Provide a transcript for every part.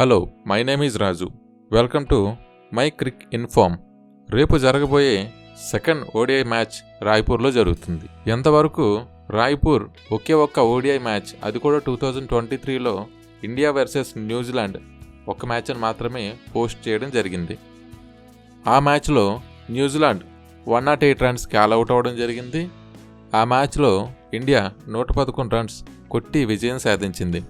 Hello, my name is Raju. Welcome to my Crick inform. రేపు జరగబోయే second ODI match రాయ్పూర్లో జరుగుతుంది. ఎంతవరకు రాయ్పూర్ ఒకే ఒక్క ఓడిఐ మ్యాచ్, అది కూడా 2023లో ఇండియా వర్సెస్ న్యూజిలాండ్ ఒక్క మ్యాచ్ని మాత్రమే పోస్ట్ చేయడం జరిగింది. ఆ మ్యాచ్లో న్యూజిలాండ్ 108 రన్స్కి ఆల్అవుట్ అవ్వడం జరిగింది. ఆ మ్యాచ్లో ఇండియా 111 రన్స్ కొట్టి విజయం సాధించింది.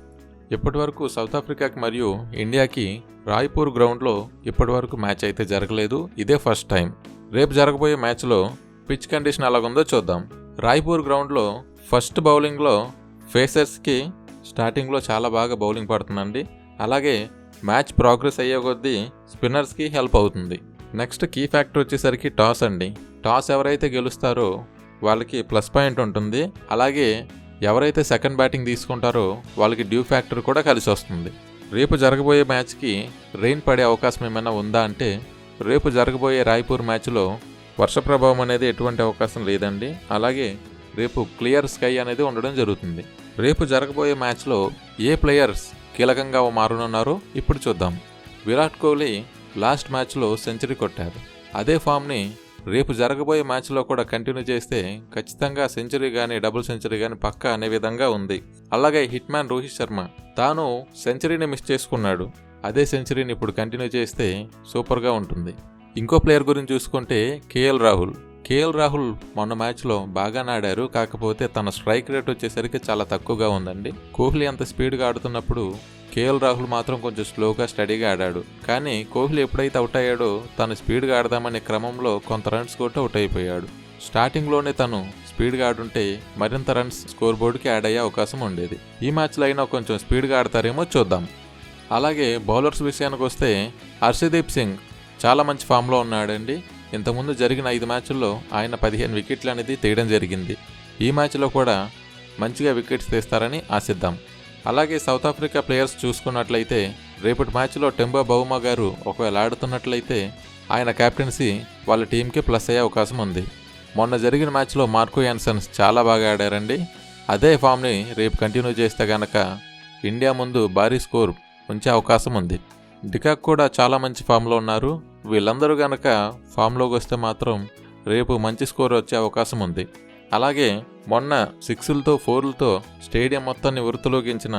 ఇప్పటివరకు సౌత్ ఆఫ్రికాకి మరియు ఇండియాకి రాయ్పూర్ గ్రౌండ్లో ఇప్పటివరకు మ్యాచ్ అయితే జరగలేదు. ఇదే ఫస్ట్ టైం. రేపు జరగబోయే మ్యాచ్లో పిచ్ కండిషన్ ఎలాగుందో చూద్దాం. రాయ్పూర్ గ్రౌండ్లో ఫస్ట్ బౌలింగ్లో ఫేసర్స్కి స్టార్టింగ్లో చాలా బాగా బౌలింగ్ పడుతుందండి. అలాగే మ్యాచ్ ప్రోగ్రెస్ అయ్యే కొద్దీ స్పిన్నర్స్కి హెల్ప్ అవుతుంది. నెక్స్ట్ కీ ఫ్యాక్టర్ వచ్చేసరికి టాస్ అండి. టాస్ ఎవరైతే గెలుస్తారో వాళ్ళకి ప్లస్ పాయింట్ ఉంటుంది. అలాగే ఎవరైతే సెకండ్ బ్యాటింగ్ తీసుకుంటారో వాళ్ళకి డ్యూ ఫ్యాక్టర్ కూడా కలిసి వస్తుంది. రేపు జరగబోయే మ్యాచ్కి రెయిన్ పడే అవకాశం ఏమైనా ఉందా అంటే, రేపు జరగబోయే రాయ్పూర్ మ్యాచ్లో వర్ష ప్రభావం అనేది ఎటువంటి అవకాశం లేదండి. అలాగే రేపు క్లియర్ స్కై అనేది ఉండడం జరుగుతుంది. రేపు జరగబోయే మ్యాచ్లో ఏ ప్లేయర్స్ కీలకంగా మారనున్నారో ఇప్పుడు చూద్దాం. విరాట్ కోహ్లీ లాస్ట్ మ్యాచ్లో సెంచరీ కొట్టారు. అదే ఫామ్ని రేపు జరగబోయే మ్యాచ్లో కూడా కంటిన్యూ చేస్తే ఖచ్చితంగా సెంచరీ కానీ డబుల్ సెంచరీ కానీ పక్కా అనే విధంగా ఉంది. అలాగే హిట్ మ్యాన్ రోహిత్ శర్మ తాను సెంచరీని మిస్ చేసుకున్నాడు. అదే సెంచరీని ఇప్పుడు కంటిన్యూ చేస్తే సూపర్గా ఉంటుంది. ఇంకో ప్లేయర్ గురించి చూసుకుంటే కేఎల్ రాహుల్ మొన్న మ్యాచ్లో బాగానే ఆడారు. కాకపోతే తన స్ట్రైక్ రేట్ వచ్చేసరికి చాలా తక్కువగా ఉందండి. కోహ్లీ అంత స్పీడ్గా ఆడుతున్నప్పుడు కేఎల్ రాహుల్ మాత్రం కొంచెం స్లోగా స్టడీగా ఆడాడు. కానీ కోహ్లీ ఎప్పుడైతే అవుట్ అయ్యాడో తను స్పీడ్గా ఆడదామనే క్రమంలో కొంత రన్స్ కొట్టి అవుట్ అయిపోయాడు. స్టార్టింగ్లోనే తను స్పీడ్గా ఆడుంటే మరింత రన్స్ స్కోర్ బోర్డుకి యాడ్ అయ్యే అవకాశం ఉండేది. ఈ మ్యాచ్లో అయినా కొంచెం స్పీడ్గా ఆడతారేమో చూద్దాం. అలాగే బౌలర్స్ విషయానికి వస్తే హర్షదీప్ సింగ్ చాలా మంచి ఫామ్లో ఉన్నాడండి. ఇంతకుముందు జరిగిన 5 మ్యాచ్ల్లో ఆయన 15 వికెట్లు అనేది తీయడం జరిగింది. ఈ మ్యాచ్లో కూడా మంచిగా వికెట్స్ తీస్తారని ఆశిద్దాం. అలాగే సౌత్ ఆఫ్రికా ప్లేయర్స్ చూసుకున్నట్లయితే రేపటి మ్యాచ్లో టెంబా బౌమా గారు ఒకవేళ ఆడుతున్నట్లయితే ఆయన కెప్టెన్సీ వాళ్ళ టీంకి ప్లస్ అయ్యే అవకాశం ఉంది. మొన్న జరిగిన మ్యాచ్లో మార్కో యాన్సన్స్ చాలా బాగా ఆడారండి. అదే ఫామ్ని రేపు కంటిన్యూ చేస్తే గనక ఇండియా ముందు భారీ స్కోర్ ఉంచే అవకాశం ఉంది. డికాక్ కూడా చాలా మంచి ఫామ్లో ఉన్నారు. వీళ్ళందరూ గనక ఫామ్లోకి వస్తే మాత్రం రేపు మంచి స్కోర్ వచ్చే అవకాశం ఉంది. అలాగే మొన్న 6లతో 4లతో స్టేడియం మొత్తాన్ని వృత్తిలోకించిన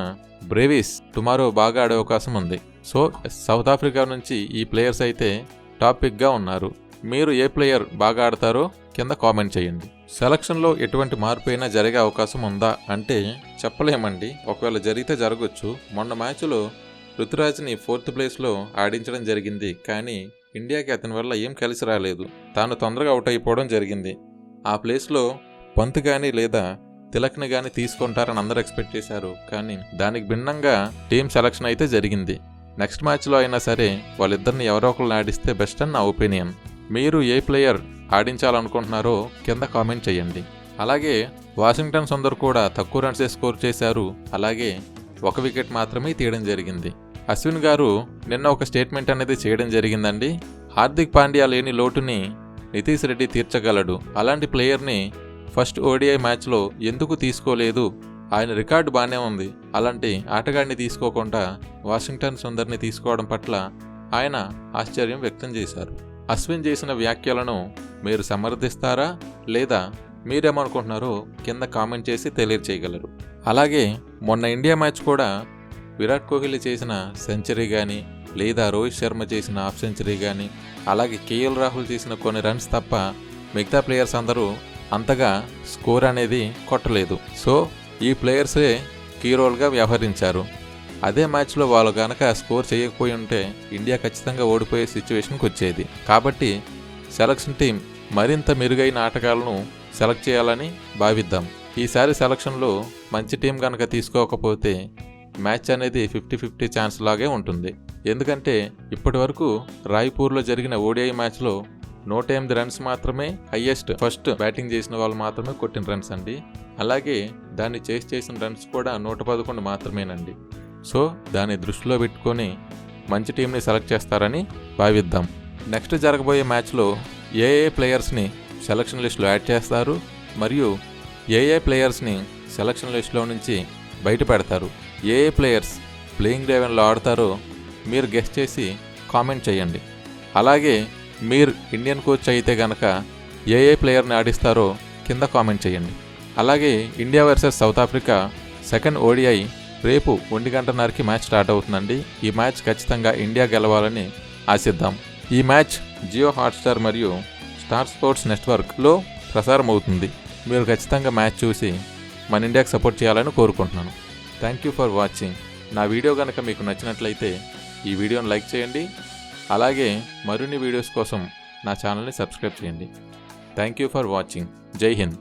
బ్రేవిస్ టుమారో బాగా ఆడే అవకాశం ఉంది. సో సౌత్ ఆఫ్రికా నుంచి ఈ ప్లేయర్స్ అయితే టాపిక్గా ఉన్నారు. మీరు ఏ ప్లేయర్ బాగా ఆడతారో కింద కామెంట్ చేయండి. సెలక్షన్లో ఎటువంటి మార్పు అయినా జరిగే అవకాశం ఉందా అంటే చెప్పలేమండి. ఒకవేళ జరిగితే జరగచ్చు. మొన్న మ్యాచ్లో రుతురాజ్ని 4th ప్లేస్లో ఆడించడం జరిగింది. కానీ ఇండియాకి అతని వల్ల ఏం కలిసి రాలేదు. తాను తొందరగా అవుట్ అయిపోవడం జరిగింది. ఆ ప్లేస్లో పంత్ కానీ లేదా తిలక్ని కానీ తీసుకుంటారని అందరూ ఎక్స్పెక్ట్ చేశారు. కానీ దానికి భిన్నంగా టీం సెలక్షన్ అయితే జరిగింది. నెక్స్ట్ మ్యాచ్లో అయినా సరే వాళ్ళిద్దరిని ఎవరో ఒకరిని ఆడిస్తే బెస్ట్ అని నా ఒపీనియన్. మీరు ఏ ప్లేయర్ ఆడించాలనుకుంటున్నారో కింద కామెంట్ చేయండి. అలాగే వాషింగ్టన్ సుందర్ కూడా తక్కువ రన్సే స్కోర్ చేశారు. అలాగే 1 వికెట్ మాత్రమే తీయడం జరిగింది. అశ్విన్ గారు నిన్న ఒక స్టేట్మెంట్ అనేది చేయడం జరిగిందండి. హార్దిక్ పాండ్యా లేని లోటుని నితీష్ రెడ్డి తీర్చగలడు. అలాంటి ప్లేయర్ని ఫస్ట్ ఓడిఐ మ్యాచ్లో ఎందుకు తీసుకోలేదు? ఆయన రికార్డు బాగానే ఉంది. అలాంటి ఆటగాడిని తీసుకోకుండా వాషింగ్టన్ సుందర్ని తీసుకోవడం పట్ల ఆయన ఆశ్చర్యం వ్యక్తం చేశారు. అశ్విన్ చేసిన వ్యాఖ్యలను మీరు సమర్థిస్తారా లేదా మీరేమనుకుంటున్నారో కింద కామెంట్ చేసి తెలియజేయగలరు. అలాగే మొన్న ఇండియా మ్యాచ్ కూడా విరాట్ కోహ్లీ చేసిన సెంచరీ కానీ లేదా రోహిత్ శర్మ చేసిన హాఫ్ సెంచరీ కానీ అలాగే కేఎల్ రాహుల్ చేసిన కొన్ని రన్స్ తప్ప మిగతా ప్లేయర్స్ అందరూ అంతగా స్కోర్ అనేది కొట్టలేదు. సో ఈ ప్లేయర్సే కీ రోల్గా వ్యవహరించారు. అదే మ్యాచ్లో వాళ్ళు కనుక స్కోర్ చేయకపోయి ఉంటే ఇండియా ఖచ్చితంగా ఓడిపోయే సిచ్యువేషన్కి వచ్చేది. కాబట్టి సెలక్షన్ టీం మరింత మెరుగైన ఆటగాళ్లను సెలెక్ట్ చేయాలని భావిద్దాం. ఈసారి సెలక్షన్లో మంచి టీం కనుక తీసుకోకపోతే మ్యాచ్ అనేది 50-50 ఛాన్స్ లాగే ఉంటుంది. ఎందుకంటే ఇప్పటి వరకు రాయ్పూర్లో జరిగిన ఓడిఐ మ్యాచ్లో 108 రన్స్ మాత్రమే హయ్యెస్ట్ ఫస్ట్ బ్యాటింగ్ చేసిన వాళ్ళు మాత్రమే కొట్టిన రన్స్ అండి. అలాగే దాన్ని చేసిన రన్స్ కూడా 111 మాత్రమేనండి. సో దాన్ని దృష్టిలో పెట్టుకొని మంచి టీంని సెలెక్ట్ చేస్తారని భావిద్దాం. నెక్స్ట్ జరగబోయే మ్యాచ్లో ఏ ప్లేయర్స్ని సెలక్షన్ లిస్టులో యాడ్ చేస్తారు మరియు ఏ ప్లేయర్స్ని సెలక్షన్ లిస్టులో నుంచి బయట పెడతారు, ఏ ప్లేయర్స్ ప్లేయింగ్ 11లో ఆడతారో మీరు గెస్ చేసి కామెంట్ చేయండి. అలాగే మీరు ఇండియన్ కోచ్ అయితే గనక ఏ ప్లేయర్ని ఆడిస్తారో కింద కామెంట్ చేయండి. అలాగే India versus south Africa second ODI రేపు 1:30కి మ్యాచ్ స్టార్ట్ అవుతుందండి. ఈ మ్యాచ్ ఖచ్చితంగా ఇండియా గెలవాలని ఆశిద్దాం. ఈ మ్యాచ్ జియో హాట్స్టార్ మరియు స్టార్ స్పోర్ట్స్ నెట్వర్క్లో ప్రసారం అవుతుంది. మీరు ఖచ్చితంగా మ్యాచ్ చూసి మన ఇండియాకి సపోర్ట్ చేయాలని కోరుకుంటున్నాను. Thank you for watching. నా వీడియో కనుక మీకు నచ్చినట్లయితే ఈ వీడియోని లైక్ చేయండి. అలాగే మరిన్ని వీడియోస్ కోసం నా ఛానల్ని సబ్స్క్రైబ్ చేయండి. Thank you for watching. జై హింద్.